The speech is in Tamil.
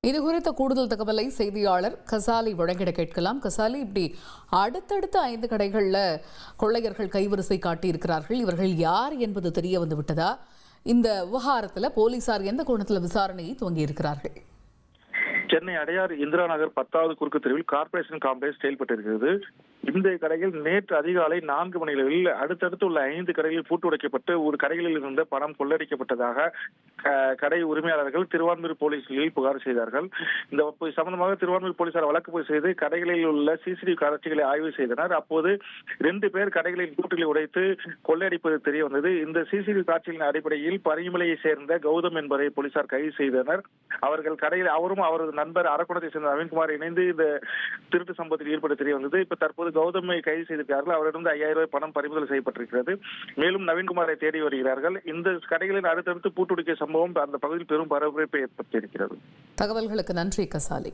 இது குறித்த கூடுதல் தகவலை செய்தியாளர் கசாலி வழங்கிட கேட்கலாம். கசாலி, இப்படி அடுத்தடுத்த 5 கடைகளில் கொள்ளையர்கள் கைவரிசை காட்டியிருக்கிறார்கள். இவர்கள் யார் என்பது தெரிய வந்து விட்டதா? இந்த விவகாரத்தில் போலீசார் எந்த கோணத்தில் விசாரணையை துவங்கியிருக்கிறார்கள்? சென்னை அடையார் இந்திரா நகர் 10வது குறுக்கு தெருவில் கார்ப்பரேஷன் காம்ப்ளெக்ஸ் செயல்பட்டிருக்கிறது. இந்த கடைகள் நேற்று அதிகாலை 4 மணிகளில் அடுத்தடுத்து உள்ள 5 கடைகளில் பூட்டு உடைக்கப்பட்டு ஒரு கடைகளில் இருந்த பணம் கொள்ளடிக்கப்பட்டதாக கடை உரிமையாளர்கள் திருவான்மியூர் போலீசில் புகார் செய்தார்கள். இந்த சம்பந்தமாக திருவான்மியூர் போலீசார் வழக்கு பதிவு செய்து கடைகளில் உள்ள சிசிடிவி காட்சிகளை ஆய்வு செய்தனர். அப்போது 2 பேர் கடைகளின் பூட்டுகளை உடைத்து கொள்ளையடிப்பது தெரிய வந்தது. இந்த சிசிடிவி காட்சிகளின் அடிப்படையில் பரிமலையை சேர்ந்த கௌதம் என்பவரை போலீசார் கைது செய்தனர். அவர்கள் கடையில் அவரும் அவரது நண்பர் அரக்கோணத்தை சேர்ந்த நவீன்குமார் இணைந்து இந்த திருட்டு சம்பவத்தில் ஈடுபட தெரிய வந்தது. இப்ப தற்போது கௌதமை கைது செய்திருக்கிறார்கள். அவரிடம் 5000 ரூபாய் பணம் பறிமுதல் செய்யப்பட்டிருக்கிறது. மேலும் நவீன்குமாரை தேடி வருகிறார்கள். இந்த கடைகளில் அடுத்தடுத்து பூட்டுடிக்க சம்பவம் அந்த பகுதியில் பெரும் பரபரப்பை ஏற்படுத்தியிருக்கிறது. தகவல்களுக்கு நன்றி கசாலி.